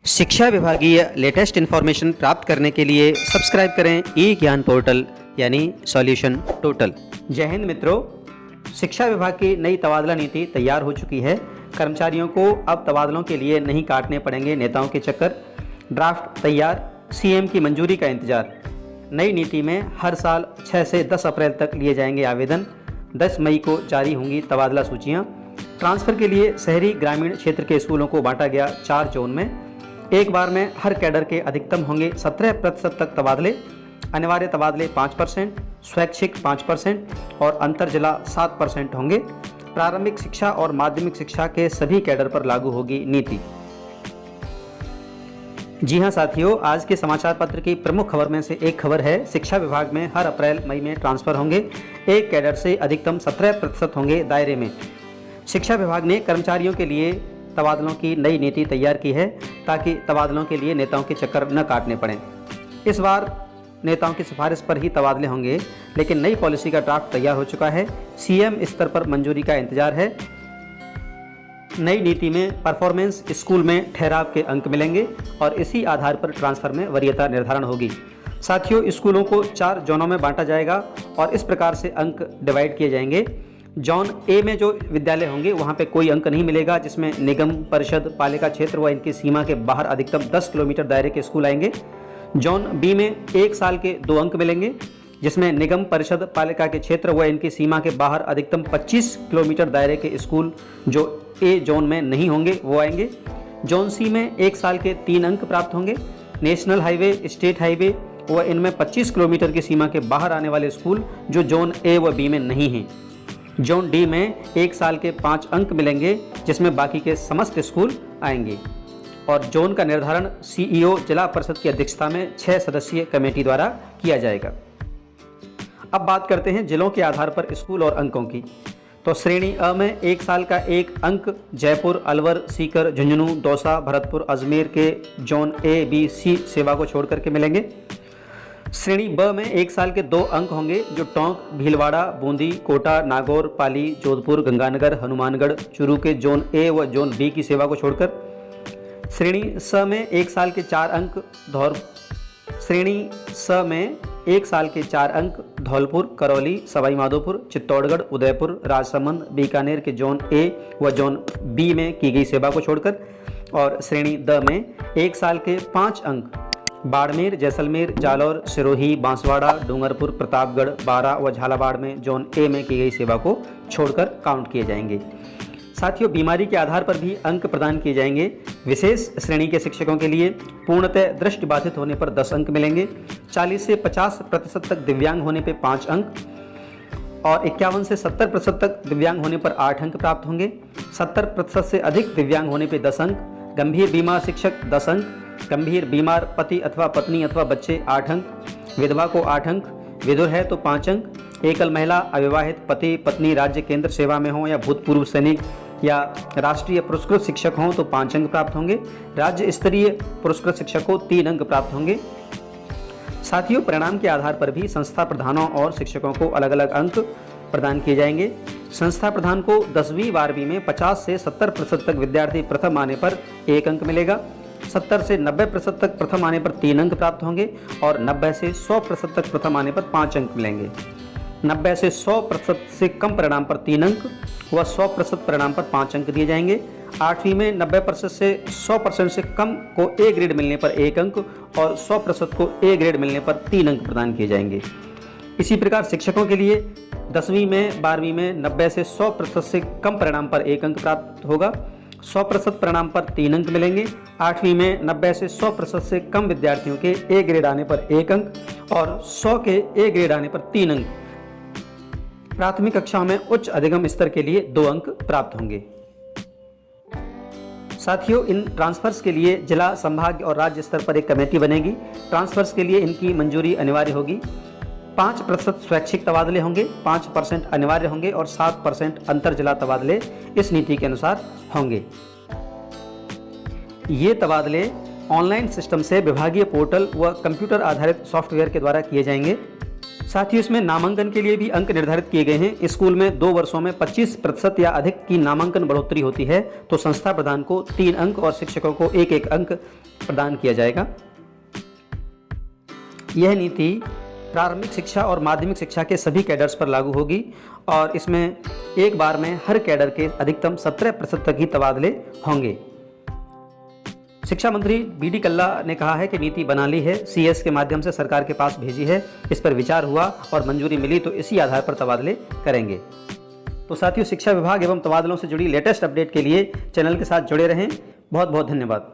शिक्षा विभागीय latest information प्राप्त करने के लिए सब्सक्राइब करें ई ज्ञान पोर्टल यानी सॉल्यूशन टोटल। जय हिंद मित्रों, शिक्षा विभाग की नई तबादला नीति तैयार हो चुकी है। कर्मचारियों को अब तबादलों के लिए नहीं काटने पड़ेंगे नेताओं के चक्कर। ड्राफ्ट तैयार, सीएम की मंजूरी का इंतजार। नई नीति में हर साल 6 से 10 अप्रैल तक लिए जाएंगे आवेदन। 10 मई को जारी होंगी तबादला सूचियाँ। ट्रांसफ़र के लिए शहरी ग्रामीण क्षेत्र के स्कूलों को बांटा गया 4 जोन में। एक बार में हर कैडर के अधिकतम होंगे 17% तक तबादले। अनिवार्य तबादले 5%, स्वैच्छिक 5% और अंतर जिला 7% होंगे। प्रारंभिक शिक्षा और माध्यमिक शिक्षा के सभी कैडर पर लागू होगी नीति। जी हां साथियों, आज के समाचार पत्र की प्रमुख खबर में से एक खबर है, शिक्षा विभाग में हर अप्रैल मई में ट्रांसफ़र होंगे। एक कैडर से अधिकतम 17% होंगे दायरे में। शिक्षा विभाग ने कर्मचारियों के लिए तबादलों की नई नीति तैयार की है ताकि तबादलों के लिए नेताओं के चक्कर न काटने पड़ें। इस बार नेताओं की सिफारिश पर ही तबादले होंगे, लेकिन नई पॉलिसी का ड्राफ्ट तैयार हो चुका है। सीएम स्तर पर मंजूरी का इंतजार है। नई नीति में परफॉर्मेंस स्कूल में ठहराव के अंक मिलेंगे और इसी आधार पर ट्रांसफ़र में वरीयता निर्धारण होगी। साथियों, स्कूलों को 4 जोनों में बांटा जाएगा और इस प्रकार से अंक डिवाइड किए जाएंगे। जोन ए में जो विद्यालय होंगे वहाँ पे कोई अंक नहीं मिलेगा, जिसमें निगम परिषद पालिका क्षेत्र व इनकी सीमा के बाहर अधिकतम 10 किलोमीटर दायरे के स्कूल आएंगे। जोन बी में 1 साल के 2 अंक मिलेंगे, जिसमें निगम परिषद पालिका के क्षेत्र व इनकी सीमा के बाहर अधिकतम 25 किलोमीटर दायरे के स्कूल जो ए जोन में नहीं होंगे वो आएंगे। जोन सी में 1 साल के 3 अंक प्राप्त होंगे। नेशनल हाईवे, स्टेट हाईवे व इनमें 25 किलोमीटर की सीमा के बाहर आने वाले स्कूल जो जोन ए व बी में नहीं हैं। जोन डी में 1 साल के 5 अंक मिलेंगे, जिसमें बाकी के समस्त स्कूल आएंगे। और जोन का निर्धारण सीईओ जिला परिषद की अध्यक्षता में 6 सदस्यीय कमेटी द्वारा किया जाएगा। अब बात करते हैं जिलों के आधार पर स्कूल और अंकों की। तो श्रेणी अ में 1 साल का 1 अंक जयपुर, अलवर, सीकर, झुंझुनू, दौसा, भरतपुर, अजमेर के जोन ए, बी, सी सेवा को छोड़ करके मिलेंगे। श्रेणी ब में 1 साल के 2 अंक होंगे जो टोंक, भीलवाड़ा, बूंदी, कोटा, नागौर, पाली, जोधपुर, गंगानगर, हनुमानगढ़, चूरू के जोन ए व जोन बी की सेवा को छोड़कर। श्रेणी स में 1 साल के 4 अंक धौलपुर, करौली, सवाई माधोपुर, चित्तौड़गढ़, उदयपुर, राजसमंद, बीकानेर के जोन ए व जोन बी में की गई सेवा को छोड़कर। और श्रेणी द में 1 साल के 5 अंक बाड़मेर, जैसलमेर, जालौर, सिरोही, बांसवाड़ा, डूंगरपुर, प्रतापगढ़, बारा व झालावाड़ में जोन ए में की गई सेवा को छोड़कर काउंट किए जाएंगे। साथियों, बीमारी के आधार पर भी अंक प्रदान किए जाएंगे। विशेष श्रेणी के शिक्षकों के लिए पूर्णतः दृष्टिबाधित होने पर 10 अंक मिलेंगे। 40 से 50% तक दिव्यांग होने पर 5 अंक और 51 से 70% तक दिव्यांग होने पर 8 अंक प्राप्त होंगे। 70% से अधिक दिव्यांग होने पर 10 अंक। गंभीर बीमार शिक्षक 10 अंक। गंभीर बीमार पति अथवा पत्नी अथवा बच्चे 8 अंक। विधवा को 8 अंक। विधुर है तो 5 अंक। एकल महिला, अविवाहित पति पत्नी राज्य केंद्र सेवा में हो या भूतपूर्व सैनिक या राष्ट्रीय पुरस्कृत शिक्षक हों तो 5 अंक प्राप्त होंगे। राज्य स्तरीय पुरस्कृत शिक्षक को 3 अंक प्राप्त होंगे। साथियों, परिणाम के आधार पर भी संस्था प्रधानों और शिक्षकों को अलग अलग अंक प्रदान किए जाएंगे। संस्था प्रधान को 10वीं 12वीं में 50 से 70% तक विद्यार्थी प्रथम आने पर 1 अंक मिलेगा। 70 से 90% तक प्रथम आने पर 3 अंक प्राप्त होंगे और 90 से 100% तक प्रथम आने पर 5 अंक मिलेंगे। 90 से 100% से कम परिणाम पर 3 अंक व 100% परिणाम पर 5 अंक दिए जाएंगे। 8वीं में 90% से 100% से कम को ए ग्रेड मिलने पर 1 अंक और 100% को ए ग्रेड मिलने पर 3 अंक प्रदान किए जाएंगे। इसी प्रकार शिक्षकों के लिए 10वीं में 12वीं में 90 से 100% से कम परिणाम पर 1 अंक प्राप्त होगा। 100% परिणाम पर 3 अंक मिलेंगे। 8वीं में 90 से 100% से कम विद्यार्थियों के ए ग्रेड आने पर 1 अंक और 100 के ए ग्रेड आने पर 3 अंक। प्राथमिक कक्षाओं में उच्च अधिगम स्तर के लिए 2 अंक प्राप्त होंगे। साथियों, इन ट्रांसफर्स के लिए जिला, संभाग और राज्य स्तर पर एक कमेटी बनेगी। ट्रांसफर्स के लिए इनकी मंजूरी अनिवार्य होगी। 5% स्वैच्छिक तबादले होंगे, 5% अनिवार्य होंगे और 7% अंतर जिला तबादले इस नीति के अनुसार होंगे। ये तबादले ऑनलाइन सिस्टम से विभागीय पोर्टल व कंप्यूटर आधारित सॉफ्टवेयर के द्वारा किए जाएंगे। साथ ही इसमें नामांकन के लिए भी अंक निर्धारित किए गए हैं। स्कूल में 2 वर्षों में 25% या अधिक की नामांकन बढ़ोतरी होती है तो संस्था प्रधान को 3 अंक और शिक्षकों को 1-1 अंक प्रदान किया जाएगा। यह नीति प्रारंभिक शिक्षा और माध्यमिक शिक्षा के सभी कैडर्स पर लागू होगी और इसमें एक बार में हर कैडर के अधिकतम 17% तक ही तबादले होंगे। शिक्षा मंत्री बी.डी. कल्ला ने कहा है कि नीति बना ली है, CS के माध्यम से सरकार के पास भेजी है, इस पर विचार हुआ और मंजूरी मिली तो इसी आधार पर तबादले करेंगे। तो साथियों, शिक्षा विभाग एवं तबादलों से जुड़ी लेटेस्ट अपडेट के लिए चैनल के साथ जुड़े रहें। बहुत बहुत धन्यवाद।